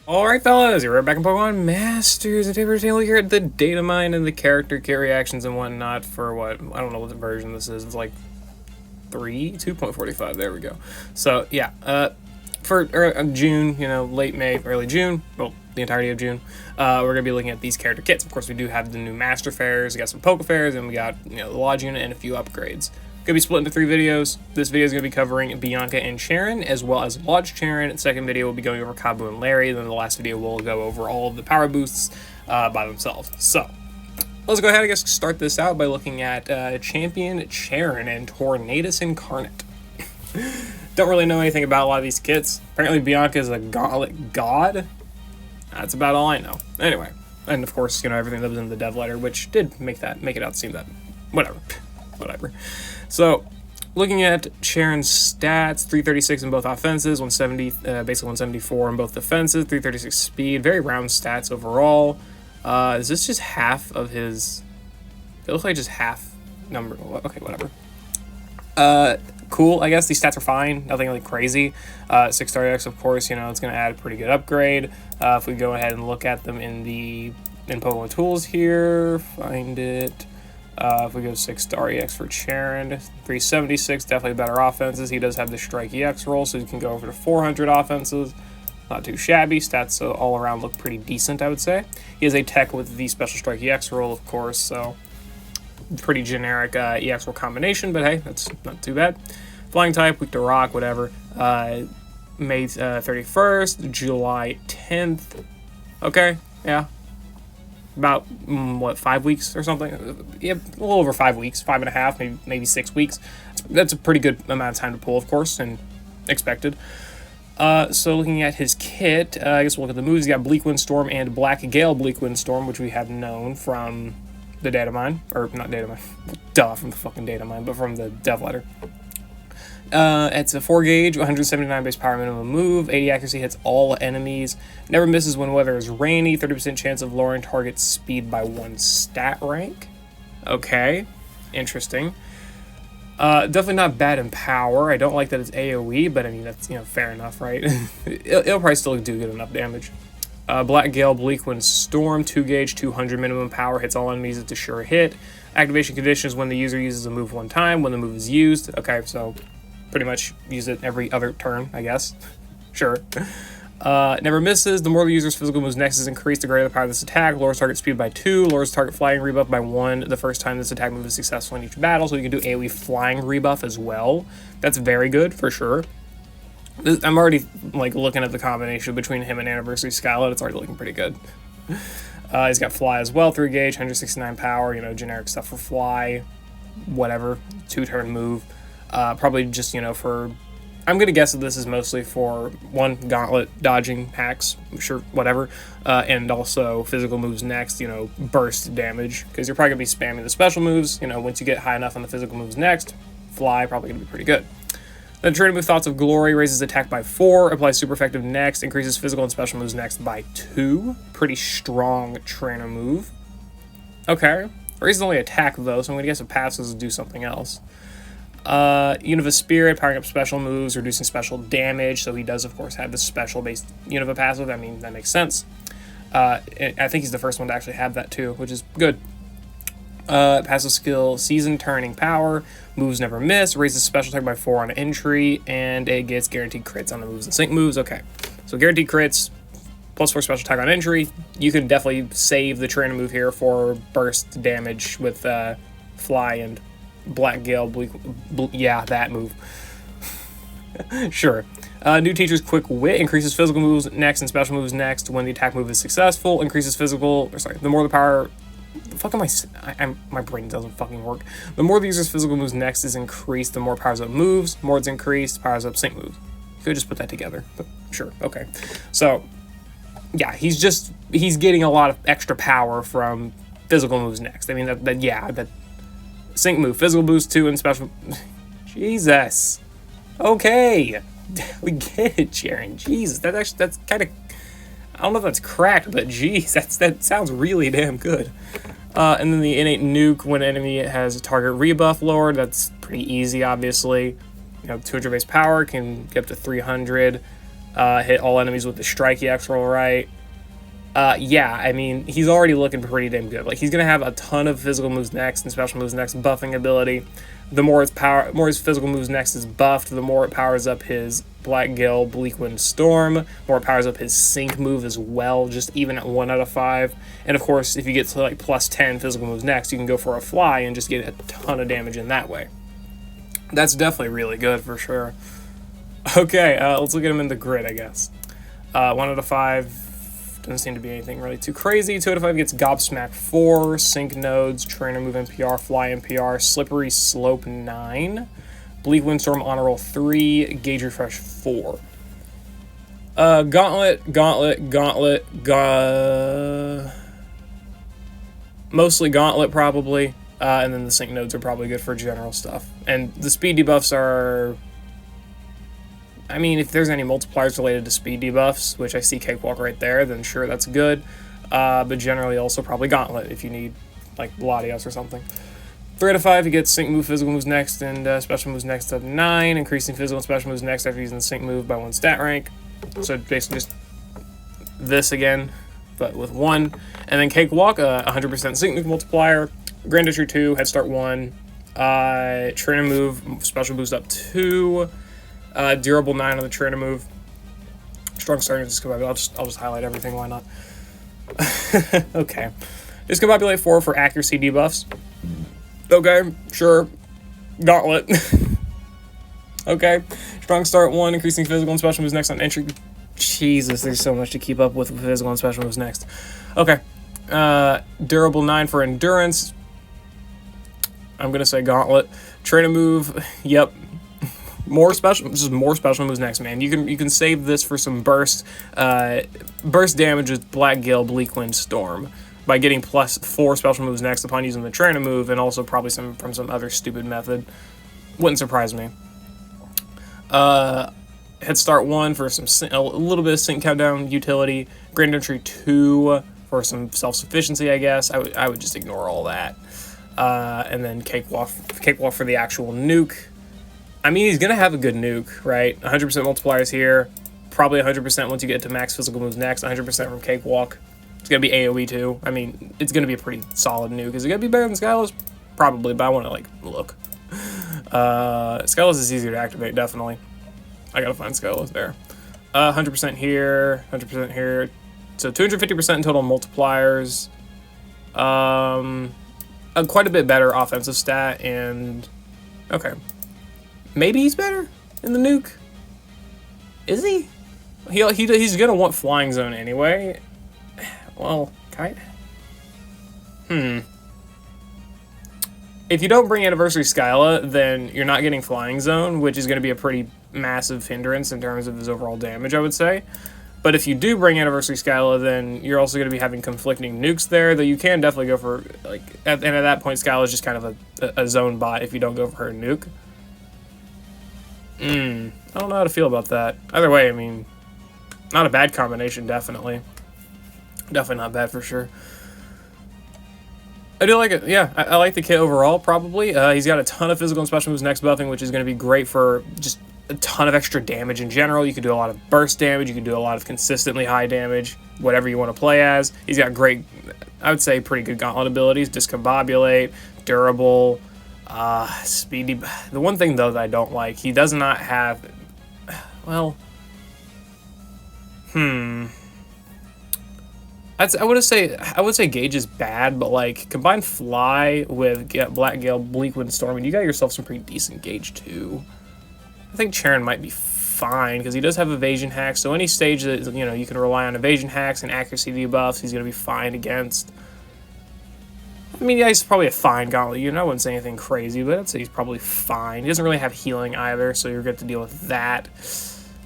Alright fellas, you're right back in Pokemon Masters, and today we're taking a look here at the data mine and the character kit reactions and whatnot for what, I don't know what the version this is, it's like 2.45, there we go. So yeah, for June, you know, late May, early June, well, the entirety of June, we're going to be looking at these character kits. Of course, we do have the new Master Fairs, we got some Poke Fairs, and we got, you know, the Lodge Unit and a few upgrades. Going to be split into 3 videos. This video is going to be covering Bianca and Cheren, as well as Lodge Cheren. The second video will be going over Kabu and Larry, and then the last video will go over all of the power boosts by themselves. So, let's go ahead, I guess, start this out by looking at Champion Cheren and Tornadus Incarnate. Don't really know anything about a lot of these kits. Apparently Bianca is a gauntlet god. That's about all I know. Anyway, and of course, you know, everything that was in the dev letter, which did make it out to seem that, whatever. So, looking at Cheren's stats, 336 in both offenses, 170, basically 174 in both defenses, 336 speed, very round stats overall. Is this just half of his? It looks like just half number. Okay, whatever. Cool. I guess these stats are fine. Nothing really crazy. 6-star X, of course, you know, it's going to add a pretty good upgrade. If we go ahead and look at them in Pokemon Tools here, find it. If we go 6-star EX for Cheren, 376, definitely better offenses. He does have the Strike EX roll, so he can go over to 400 offenses. Not too shabby. Stats all around look pretty decent, I would say. He has a tech with the Special Strike EX roll, of course, so pretty generic EX roll combination, but hey, that's not too bad. Flying type, weak to rock, whatever. May 31st, July 10th. Okay, yeah. About, what, 5 weeks or something? Yeah, a little over 5 weeks, 5.5, maybe 6 weeks. That's a pretty good amount of time to pull, of course, and expected. So looking at his kit, I guess we'll look at the moves. He's got Bleak Windstorm and Black Gale Bleak Windstorm, which we have known from the data mine, or not data mine, duh, from the fucking data mine, but from the dev letter. It's a 4 gauge, 179 base power minimum move, 80 accuracy, hits all enemies, never misses when weather is rainy, 30% chance of lowering target speed by 1 stat rank. Okay, interesting. Definitely not bad in power. I don't like that it's AoE, but I mean, that's, you know, fair enough, right? it'll probably still do good enough damage. Black Gale Bleak Windstorm, 2 gauge, 200 minimum power, hits all enemies, it's a sure hit. Activation condition is when the user uses a move 1 time, when the move is used. Okay, so pretty much use it every other turn, I guess. Sure. Never misses. The more the user's physical moves next is increased, the greater the power of this attack. Lowers target speed by 2. Lowers target flying rebuff by 1 the first time this attack move is successful in each battle. So you can do AoE flying rebuff as well. That's very good, for sure. I'm already, like, looking at the combination between him and Anniversary Skylet. It's already looking pretty good. He's got Fly as well, 3 gauge, 169 power, you know, generic stuff for Fly. Whatever. 2-turn move. Probably just, you know, I'm going to guess that this is mostly for, 1, gauntlet dodging hacks, sure, whatever, and also physical moves next, you know, burst damage, because you're probably going to be spamming the special moves, you know, once you get high enough on the physical moves next, Fly, probably going to be pretty good. Then training move Thoughts of Glory, raises attack by 4, applies super effective next, increases physical and special moves next by 2, pretty strong trainer move. Okay, raises only attack though, so I'm going to guess it passes to do something else. Unova Spirit, powering up special moves, reducing special damage, so he does, of course, have the special-based Unova passive. I mean, that makes sense. I think he's the first one to actually have that, too, which is good. Passive skill, Season Turning Power, moves never miss, raises special attack by 4 on entry, and it gets guaranteed crits on the moves and sync moves. Okay, so guaranteed crits, plus 4 special attack on entry. You can definitely save the trainer move here for burst damage with Fly and Black Gale, yeah, that move. Sure. New Teacher's Quick Wit, increases physical moves next and special moves next when the attack move is successful. Increases physical, the more the power, the fuck am my brain doesn't fucking work. The more the user's physical moves next is increased, the more powers up moves. The more it's increased, powers up sync moves. You could just put that together, but sure, okay. So, yeah, he's getting a lot of extra power from physical moves next. I mean, that sync move, physical boost 2, and special. Jesus. Okay. We get it, Cheren. Jesus, that's kind of. I don't know if that's cracked, but geez, that sounds really damn good. And then the innate nuke when enemy has a target rebuff lowered. That's pretty easy, obviously. You know, 200 base power can get up to 300. Hit all enemies with the Strike EX roll right. Yeah, I mean, he's already looking pretty damn good. Like, he's going to have a ton of physical moves next and special moves next, buffing ability. The more his physical moves next is buffed, the more it powers up his Black Gale, Bleakwind Storm, more it powers up his Sync move as well, just even at 1 out of 5. And of course, if you get to like plus 10 physical moves next, you can go for a Fly and just get a ton of damage in that way. That's definitely really good for sure. Okay, let's look at him in the grid, I guess. 1 out of 5. Doesn't seem to be anything really too crazy. 2 out of 5 gets Gobsmack 4, Sync Nodes, Trainer Move NPR, Fly NPR, Slippery Slope 9, Bleak Windstorm Honor Roll 3, Gauge Refresh 4. Gauntlet, mostly Gauntlet probably, and then the Sync Nodes are probably good for general stuff. And the speed debuffs are... I mean, if there's any multipliers related to speed debuffs, which I see Cakewalk right there, then sure, that's good. But generally also probably Gauntlet if you need, like, Latias or something. 3 out of 5, you get Sync Move, Physical Moves next, and Special Moves next up 9, increasing Physical and Special Moves next after using the Sync Move by 1 stat rank. So basically just this again, but with 1. And then Cakewalk, 100% Sync Move multiplier, Grand Entry 2, Head Start 1, Trainer Move, Special Boost up 2, Durable 9 on the Trainer Move. Strong Starting Discombobulate. I'll just highlight everything, why not? Okay. Discombobulate 4 for accuracy debuffs. Okay, sure. Gauntlet. Okay. Strong Start 1, increasing physical and special moves next on entry. Jesus, there's so much to keep up with physical and special moves next. Okay. Durable 9 for endurance. I'm gonna say Gauntlet. Trainer Move, yep. More special moves next, man. You can save this for some burst damage with Black Gale, Bleakwind Storm by getting plus 4 special moves next upon using the Trainer Move, and also probably from some other stupid method. Wouldn't surprise me. Head Start 1 for a little bit of Sync Countdown utility. Grand Entry 2 for some self-sufficiency, I guess. I would just ignore all that. And then Cakewalk for the actual nuke. I mean, he's going to have a good nuke, right? 100% multipliers here. Probably 100% once you get to max physical moves next. 100% from Cakewalk. It's going to be AoE too. I mean, it's going to be a pretty solid nuke. Is it going to be better than Skylos? Probably, but I want to, like, look. Skylos is easier to activate, definitely. I got to find Skylos there. 100% here. 100% here. So 250% in total multipliers. Quite a bit better offensive stat, and... Okay. Maybe he's better in the nuke. Is he? He's gonna want Flying Zone anyway. Well, kind. If you don't bring Anniversary Skyla, then you're not getting Flying Zone, which is gonna be a pretty massive hindrance in terms of his overall damage, I would say. But if you do bring Anniversary Skyla, then you're also gonna be having conflicting nukes there, though you can definitely go for, like, and at that point, Skyla is just kind of a zone bot if you don't go for her nuke. I don't know how to feel about that. Either way, I mean, not a bad combination, definitely. Definitely not bad for sure. I do like it. Yeah, I like the kit overall, probably. He's got a ton of physical and special moves next buffing, which is going to be great for just a ton of extra damage in general. You can do a lot of burst damage. You can do a lot of consistently high damage, whatever you want to play as. He's got great, I would say, pretty good gauntlet abilities. Discombobulate, durable... Speedy. The one thing though that I don't like, he does not have. Well, I would say Gauge is bad, but like combine Fly with Black Gale, Bleakwind Storm, and you got yourself some pretty decent Gauge too. I think Cheren might be fine because he does have evasion hacks. So any stage that you can rely on evasion hacks and accuracy debuffs, he's gonna be fine against. I mean, yeah, he's probably a fine gauntlet. I wouldn't say anything crazy, but I'd say he's probably fine. He doesn't really have healing either, so you're good to deal with that.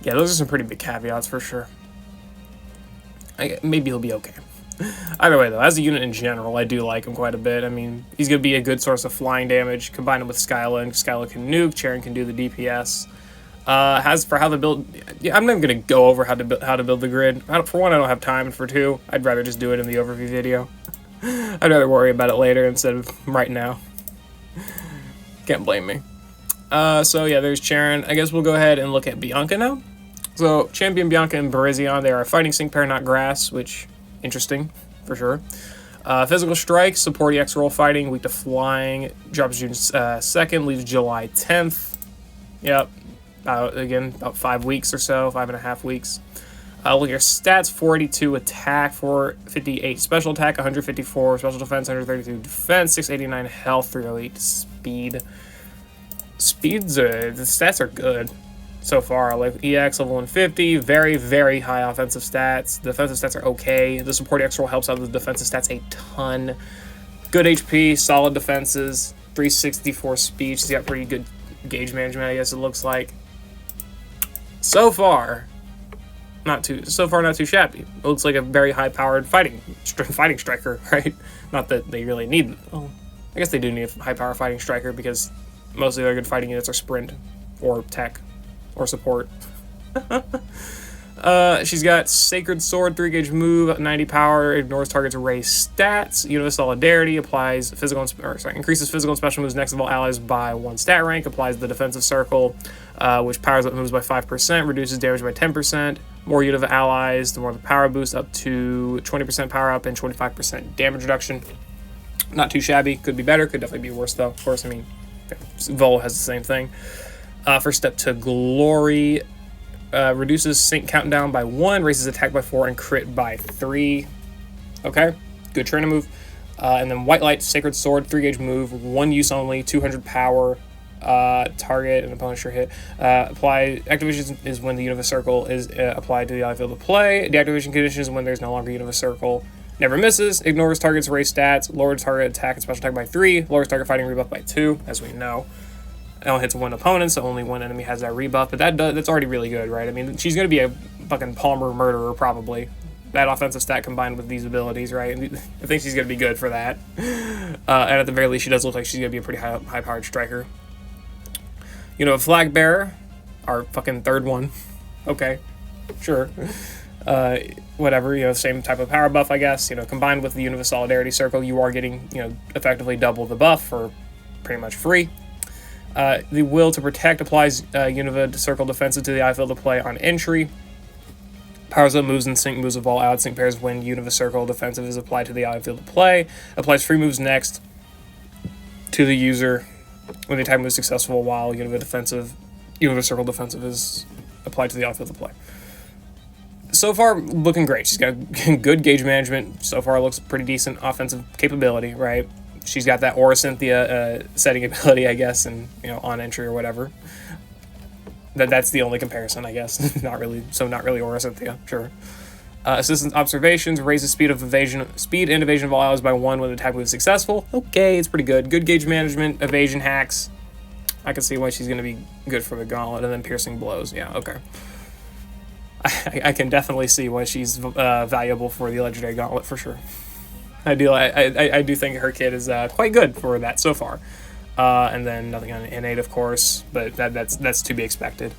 Yeah, those are some pretty big caveats for sure. Maybe he'll be okay. Either way, though, as a unit in general, I do like him quite a bit. I mean, he's going to be a good source of flying damage. Combine him with Skyla, and Skyla can nuke. Cheren can do the DPS. As for how to build... Yeah, I'm not even going to go over how to build the grid. For one, I don't have time, and for two, I'd rather just do it in the overview video. I'd rather worry about it later instead of right now. Can't blame me. So yeah, there's Cheren. I guess we'll go ahead and look at Bianca now. So, Champion Bianca and Barizion, they are a fighting sync pair, not grass, which, interesting, for sure. Physical Strike, support EX roll fighting, weak to flying, drops June 2nd, leaves July 10th. Yep, about 5 weeks or so, 5.5 weeks. Look at your stats: 482 attack, 458 special attack, 154 special defense, 132 defense, 689 health, 308 speed. The stats are good so far. Like EX level 150, very, very high offensive stats. The defensive stats are okay. The support EX roll helps out the defensive stats a ton. Good HP, solid defenses, 364 speed. She's got pretty good gauge management, I guess it looks like. So far, not too shabby. It looks like a very high-powered fighting striker, right? Not that they really need. Well, I guess they do need a high-power fighting striker because most of their good fighting units are sprint or tech or support. She's got Sacred Sword, 3-gauge move, 90 power, ignores target's race stats. Unit of Solidarity applies increases physical and special moves next of all allies by 1 stat rank. Applies the defensive circle, which powers up moves by 5%, reduces damage by 10%. More unit of allies, the more the power boost, up to 20% power up and 25% damage reduction. Not too shabby. Could be better. Could definitely be worse though. Of course, I mean, Vol has the same thing. First step to glory. Reduces sync countdown by 1, raises attack by 4, and crit by 3. Okay, good trainer move. And then White Light, Sacred Sword, 3-gauge move, 1 use only, 200 power, target and opponent sure hit. Activation is when the unit of a circle is applied to the ally field of play. Deactivation condition is when there's no longer unit of a circle. Never misses, ignores target's race stats, lowers target attack and special attack by 3, lowers target fighting rebuff by 2, as we know. It only hits 1 opponent, so only 1 enemy has that rebuff, but that's already really good, right? I mean, she's going to be a fucking Palmer murderer, probably. That offensive stat combined with these abilities, right? I think she's going to be good for that. And at the very least, she does look like she's going to be a pretty high-powered striker. You know, a Flag Bearer, our fucking third one. Okay, sure. Whatever, you know, same type of power buff, I guess. You know, combined with the Unit of Solidarity Circle, you are getting, you know, effectively double the buff for pretty much free. The Will to Protect applies Unova Circle Defensive to the eye field of play on entry. Powers up moves and sync moves of all out sync pairs when Unova Circle Defensive is applied to the eye field of play. Applies free moves next to the user when the attack move is successful while Unova Circle Defensive is applied to the eye field of play. So far, looking great. She's got good gauge management. So far, looks pretty decent offensive capability, right? She's got that Aura Cynthia setting ability, I guess, and, you know, on entry or whatever. That's the only comparison, I guess. not really Aura Cynthia, sure. Assistance Observations raises speed and evasion of all allies by 1 when the attack move is successful. Okay, it's pretty good. Good gauge management, evasion hacks. I can see why she's going to be good for the gauntlet, and then piercing blows. Yeah, okay. I can definitely see why she's valuable for the legendary gauntlet for sure. I do think her kit is quite good for that so far. And then nothing on innate, of course, but that's to be expected.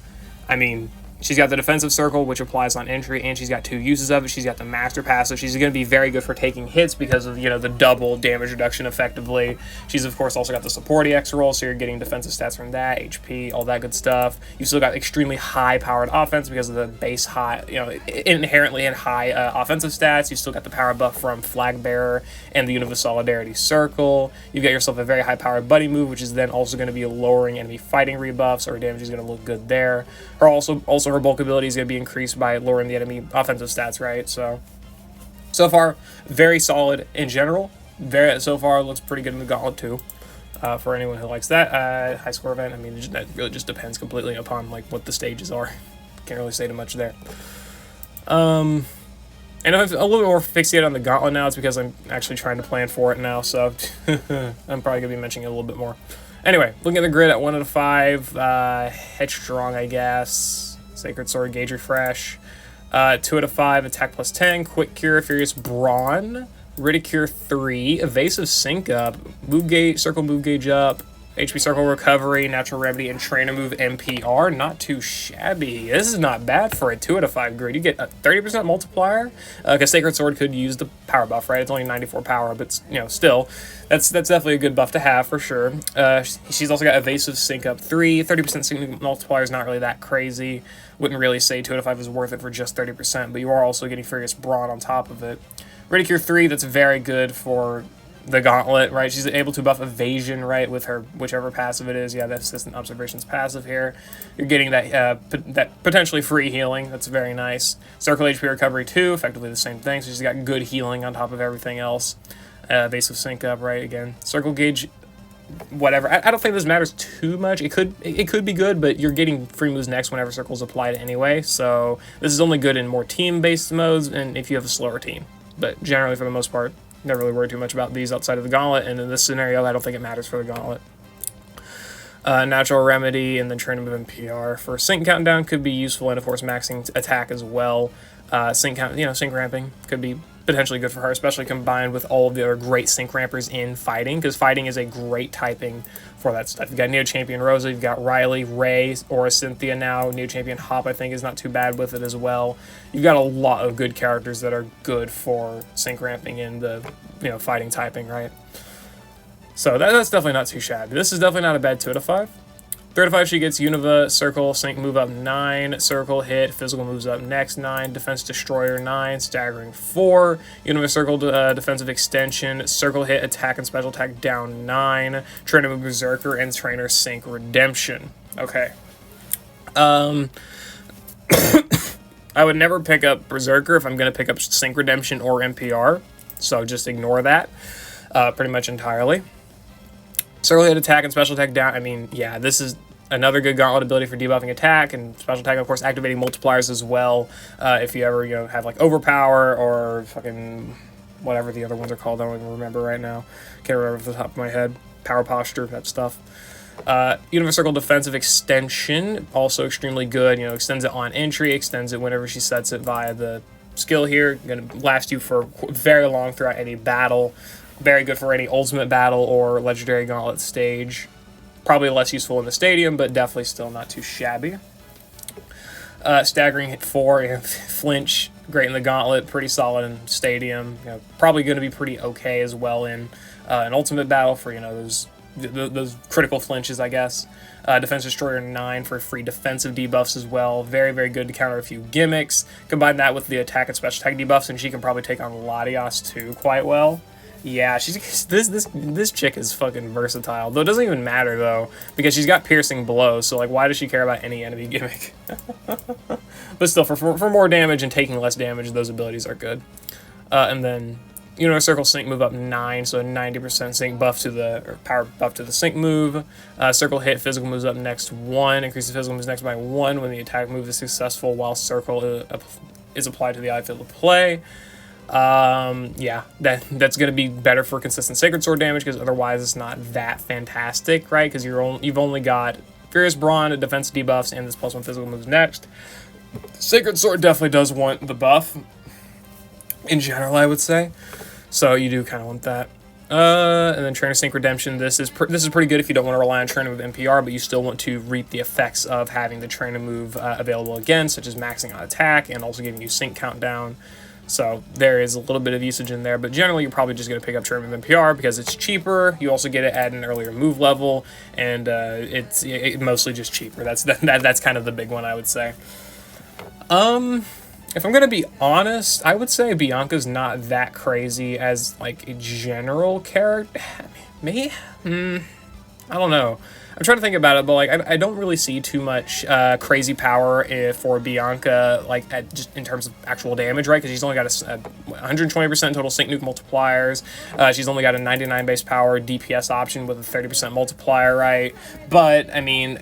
I mean, she's got the defensive circle, which applies on entry, and she's got 2 uses of it. She's got the master passive. She's going to be very good for taking hits because of, you know, the double damage reduction effectively. She's, of course, also got the support EX roll, so you're getting defensive stats from that, HP, all that good stuff. You've still got extremely high-powered offense because of the base high, you know, inherently in high offensive stats. You've still got the power buff from Flag Bearer and the Unit of Solidarity Circle. You've got yourself a very high-powered buddy move, which is then also going to be lowering enemy fighting rebuffs, so her damage is going to look good there. Her bulk ability is going to be increased by lowering the enemy offensive stats, right? So far, very solid in general. So far, looks pretty good in the gauntlet too. For anyone who likes that high score event, I mean, that really just depends completely upon like what the stages are. Can't really say too much there. And I'm a little bit more fixated on the gauntlet now. It's because I'm actually trying to plan for it now, so I'm probably gonna be mentioning it a little bit more. Anyway, looking at the grid at 1 out of 5, Headstrong, I guess, Sacred Sword, Gauge Refresh, 2 out of 5, Attack plus 10, Quick Cure, Furious Brawn, Ridicure 3, Evasive Sync up, Move Gauge, Circle Move Gauge up, HP Circle Recovery, Natural Remedy, and Trainer Move NPR. Not too shabby. This is not bad for a 2 out of 5 grid. You get a 30% multiplier, because Sacred Sword could use the power buff, right? It's only 94 power, but, you know, still, that's definitely a good buff to have for sure. She's also got Evasive Sync up 3. 30% sync multiplier is not really that crazy. Wouldn't really say 2 out of 5 is worth it for just 30%, but you are also getting Furious Brawn on top of it. Ready-Cure 3, that's very good for the Gauntlet, right? She's able to buff Evasion, right, with her whichever passive it is. Yeah, that Assistant Observation's passive here. You're getting that that potentially free healing. That's very nice. Circle HP Recovery 2, effectively the same thing. So she's got good healing on top of everything else. Evasive Sync up, right, again. Circle Gauge, whatever. I don't think this matters too much. It could be good, but you're getting free moves next whenever Circle's applied anyway. So this is only good in more team-based modes and if you have a slower team. But generally, for the most part, never really worry too much about these outside of the Gauntlet, and in this scenario, I don't think it matters for the Gauntlet. Natural Remedy, and then Trainer Move NPR. For Sync Countdown could be useful, and of course Maxing Attack as well. Sync Ramping could be potentially good for her, especially combined with all of the other great Sync Rampers in Fighting, because Fighting is a great typing for that stuff. You've got Neo Champion Rosa, you've got Riley, Ray, or Cynthia now. Neo Champion Hop, I think, is not too bad with it as well. You've got a lot of good characters that are good for Sync Ramping in the, you know, Fighting typing, right? So that's definitely not too shabby. This is definitely not a bad 2 out of 5. 3 out of 5, she gets Unova, Circle, Sync move up 9, Circle hit, Physical moves up next 9, Defense Destroyer 9, Staggering 4, Unova Circle defensive extension, Circle hit, Attack and Special attack down 9, Trainer move Berserker, and Trainer Sync Redemption. Okay. I would never pick up Berserker if I'm going to pick up Sync Redemption or NPR, so just ignore that pretty much entirely. Circle hit, Attack, and Special attack down. I mean, yeah, this is another good Gauntlet ability for debuffing attack, and Special attack, of course, activating multipliers as well. If you ever, you know, have like Overpower or fucking whatever the other ones are called, I don't even remember right now. Can't remember off the top of my head. Power Posture, that stuff. Universe Circle defensive extension, also extremely good. You know, extends it on entry, extends it whenever she sets it via the skill here. Going to last you for very long throughout any battle. Very good for any ultimate battle or legendary Gauntlet stage. Probably less useful in the stadium, but definitely still not too shabby. Staggering hit 4, you know, flinch, great in the Gauntlet, pretty solid in stadium. You know, probably going to be pretty okay as well in an ultimate battle for, you know, those critical flinches, I guess. Defense Destroyer 9 for free defensive debuffs as well. Very, very good to counter a few gimmicks. Combine that with the attack and special attack debuffs, and she can probably take on Latias too quite well. Yeah, she's this chick is fucking versatile. Though it doesn't even matter though, because she's got piercing blow. So like, why does she care about any enemy gimmick? But still, for more damage and taking less damage, those abilities are good. And then Universe Circle Sync move up 9, so a 90% sync buff to the, or power buff to the sync move. Circle hit, physical moves up next 1, increases physical moves next by 1 when the attack move is successful, while Circle is applied to the eye field of play. Yeah, that's going to be better for consistent Sacred Sword damage, because otherwise it's not that fantastic, right? Because you've only got Furious Brawn, defense debuffs, and this +1 physical moves next. Sacred Sword definitely does want the buff, in general, I would say. So you do kind of want that. And then Trainer Sync Redemption. This is pretty good if you don't want to rely on Trainer Move NPR, but you still want to reap the effects of having the Trainer Move available again, such as maxing on attack and also giving you Sync Countdown. So there is a little bit of usage in there, but generally you're probably just going to pick up Trainer Move NPR because it's cheaper. You also get it at an earlier move level, and it's mostly just cheaper. That's kind of the big one, I would say. If I'm going to be honest, I would say Bianca's not that crazy as, like, a general character. Me? I don't know. I'm trying to think about it, but, like, I don't really see too much crazy power for Bianca, like, just in terms of actual damage, right? Because she's only got a 120% total sync nuke multipliers. She's only got a 99 base power DPS option with a 30% multiplier, right? But, I mean,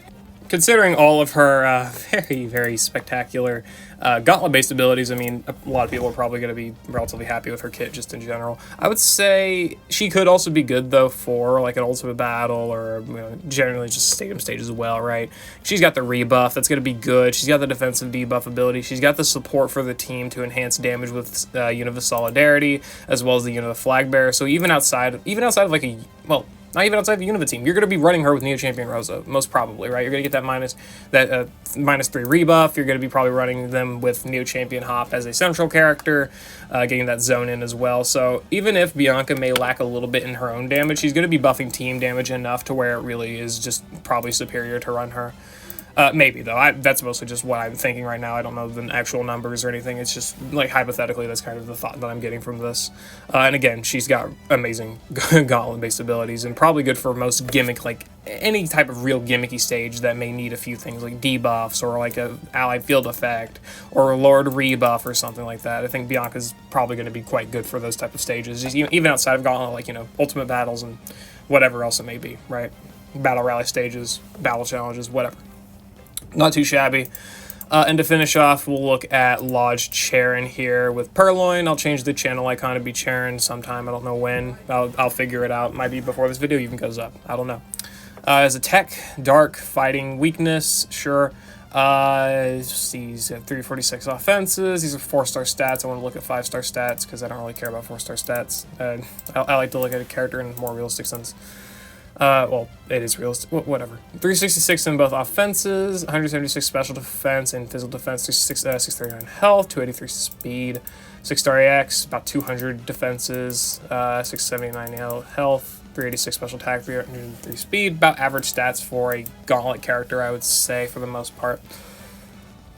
considering all of her very, very spectacular Gauntlet-based abilities, I mean, a lot of people are probably going to be relatively happy with her kit just in general. I would say she could also be good, though, for, like, an ultimate battle or, you know, generally just stadium stage as well, right? She's got the rebuff. That's going to be good. She's got the defensive debuff ability. She's got the support for the team to enhance damage with Unova Solidarity, as well as the Unova Flag Bearer. So even outside of, like, not even outside the Unova team. You're going to be running her with Neo Champion Rosa, most probably, right? You're going to get that -3 rebuff. You're going to be probably running them with Neo Champion Hop as a central character, getting that zone in as well. So even if Bianca may lack a little bit in her own damage, she's going to be buffing team damage enough to where it really is just probably superior to run her. Maybe, though. That's mostly just what I'm thinking right now. I don't know the actual numbers or anything. It's just, like, hypothetically, that's kind of the thought that I'm getting from this. And again, she's got amazing gauntlet-based abilities and probably good for most gimmick, like, any type of real gimmicky stage that may need a few things, like debuffs or, like, a allied field effect or a Lord rebuff or something like that. I think Bianca's probably going to be quite good for those type of stages, just even outside of gauntlet, like, you know, ultimate battles and whatever else it may be, right? Battle rally stages, battle challenges, whatever. Not too shabby. And to finish off, we'll look at Lodge Cheren here with Purloin. I'll change the channel icon to be Cheren sometime. I don't know when. I'll figure it out. Might be before this video even goes up. I don't know. As a tech, dark, fighting, weakness, sure. He's got 346 offenses. These are 4-star stats. I want to look at 5-star stats because I don't really care about 4-star stats. I like to look at a character in a more realistic sense. Well, it is realistic, whatever. 366 in both offenses, 176 special defense and physical defense, 639 health, 283 speed, 6-star AX, about 200 defenses, 679 health, 386 special attack, 303 speed, about average stats for a gauntlet character, I would say, for the most part.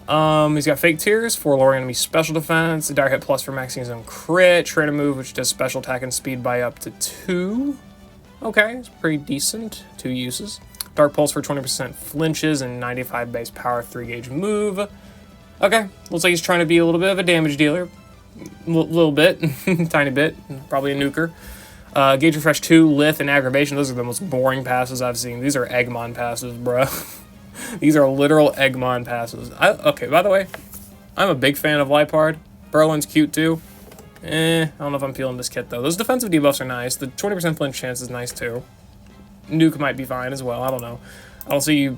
He's got Fake Tears for lowering enemy special defense, a Dire Hit Plus for maxing his own crit, Trainer Move, which does special attack and speed by up to 2. Okay, it's pretty decent. 2 uses. Dark Pulse for 20% flinches and 95 base power, 3-gauge move. Okay, looks like he's trying to be a little bit of a damage dealer. Little bit, tiny bit, probably a nuker. Gauge Refresh 2, Lith, and Aggravation. Those are the most boring passes I've seen. These are Eggmon passes, bro. These are literal Eggmon passes. Okay, by the way, I'm a big fan of Lipard. Berlin's cute too. I don't know if I'm feeling this kit, though. Those defensive debuffs are nice. The 20% flinch chance is nice, too. Nuke might be fine as well. I don't know. I don't see you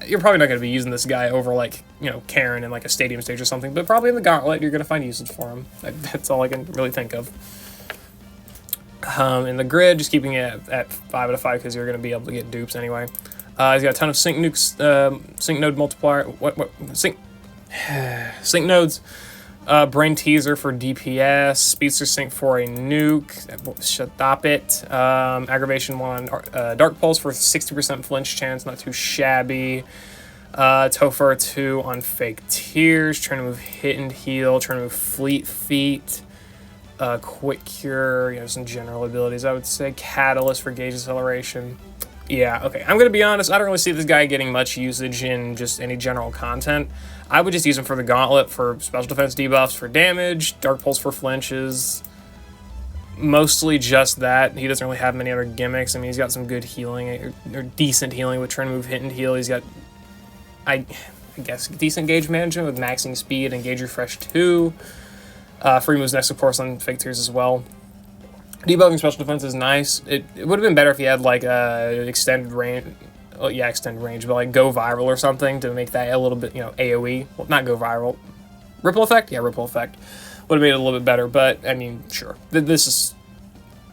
you're probably not going to be using this guy over, like, you know, Cheren in, like, a stadium stage or something, but probably in the gauntlet, you're going to find usage for him. That's all I can really think of. In the grid, just keeping it at 5 out of 5 because you're going to be able to get dupes anyway. He's got a ton of sync nukes, sync node multiplier, sync nodes. Brain Teaser for DPS, Speedster Sync for a nuke, stop it, Aggravation 1 on Dark Pulse for 60% flinch chance, not too shabby, Topher 2 on Fake Tears, trying to move Hit and Heal, trying to move Fleet Feet, Quick Cure, you know, some general abilities, I would say, Catalyst for Gauge Acceleration. Yeah, okay, I'm going to be honest, I don't really see this guy getting much usage in just any general content. I would just use him for the gauntlet, for special defense debuffs, for damage, Dark Pulse for flinches. Mostly just that. He doesn't really have many other gimmicks. I mean, he's got some good healing, or decent healing with trying to move Hit and Heal. He's got, I guess, decent gauge management with maxing speed and Gauge Refresh 2. Free moves next, of course, on Fake Tears as well. Debuffing special defense is nice. It would have been better if he had, like, extended range. Oh, yeah, extended range, but, like, go viral or something to make that a little bit, you know, AoE. Well, not go viral. Ripple effect? Yeah, ripple effect. Would have made it a little bit better, but, I mean, sure. This is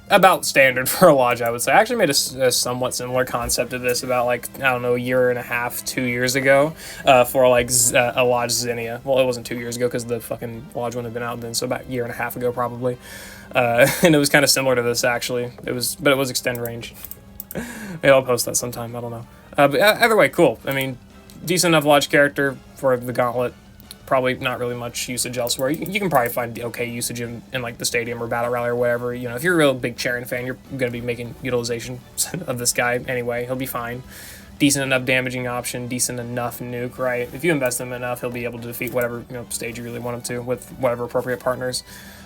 about standard for a Lodge, I would say. I actually made a somewhat similar concept of this about, like, I don't know, a year and a half, 2 years ago, for, like, a Lodge Zinnia. Well, it wasn't 2 years ago because the fucking Lodge wouldn't have been out then, so about a year and a half ago, probably. And it was kind of similar to this, actually. But it was extend range. Maybe I'll post that sometime, I don't know. But either way, cool. I mean, decent enough Lodge character for the gauntlet. Probably not really much usage elsewhere. You can probably find okay usage in like the stadium or battle rally or whatever. You know, if you're a real big Cheren fan, you're going to be making utilization of this guy anyway. He'll be fine. Decent enough damaging option, decent enough nuke, right? If you invest him enough, he'll be able to defeat whatever, you know, stage you really want him to with whatever appropriate partners.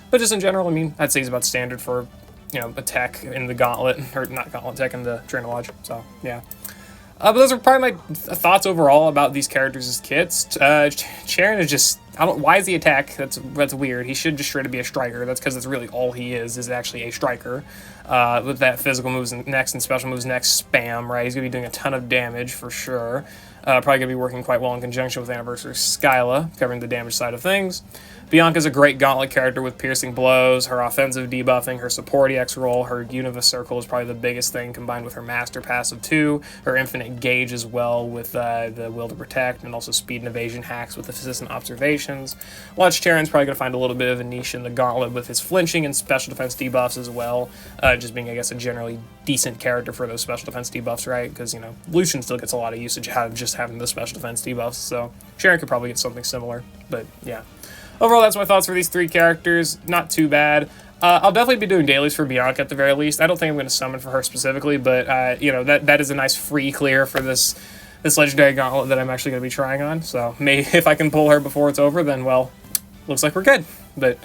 But just in general, I mean, I'd say he's about standard for, you know, a tech in the gauntlet, or not gauntlet, tech in the Trainer Lodge. So, yeah. But those are probably my thoughts overall about these characters as kits. Cheren is just Why is he attack? That's weird. He should just straight up be a striker. That's because that's really all he is actually a striker. With that physical moves next and special moves next spam, right? He's going to be doing a ton of damage for sure. Probably going to be working quite well in conjunction with Anniversary Skyla, covering the damage side of things. Bianca's a great gauntlet character with piercing blows, her offensive debuffing, her support EX roll, her Univa Circle is probably the biggest thing, combined with her Master Passive too, her Infinite Gauge as well with the Will to Protect, and also Speed and Evasion hacks with Assistant Observations. Watch Cheren's probably going to find a little bit of a niche in the gauntlet with his flinching and special defense debuffs as well, just being, I guess, a generally decent character for those special defense debuffs, right? Because, you know, Lucian still gets a lot of usage out of just having the special defense debuffs, so Cheren could probably get something similar, but yeah. Overall, that's my thoughts for these three characters. Not too bad. I'll definitely be doing dailies for Bianca at the very least. I don't think I'm going to summon for her specifically, but you know, that is a nice free clear for this legendary gauntlet that I'm actually going to be trying on. So maybe if I can pull her before it's over, then well, looks like we're good. But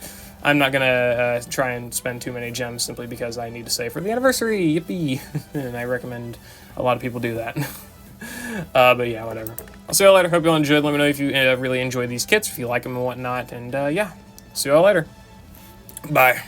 I'm not going to try and spend too many gems simply because I need to save for the anniversary. Yippee! And I recommend a lot of people do that. But yeah, whatever. I'll see you all later. Hope you all enjoyed. Let me know if you really enjoy these kits, if you like them and whatnot. And yeah, see you all later. Bye.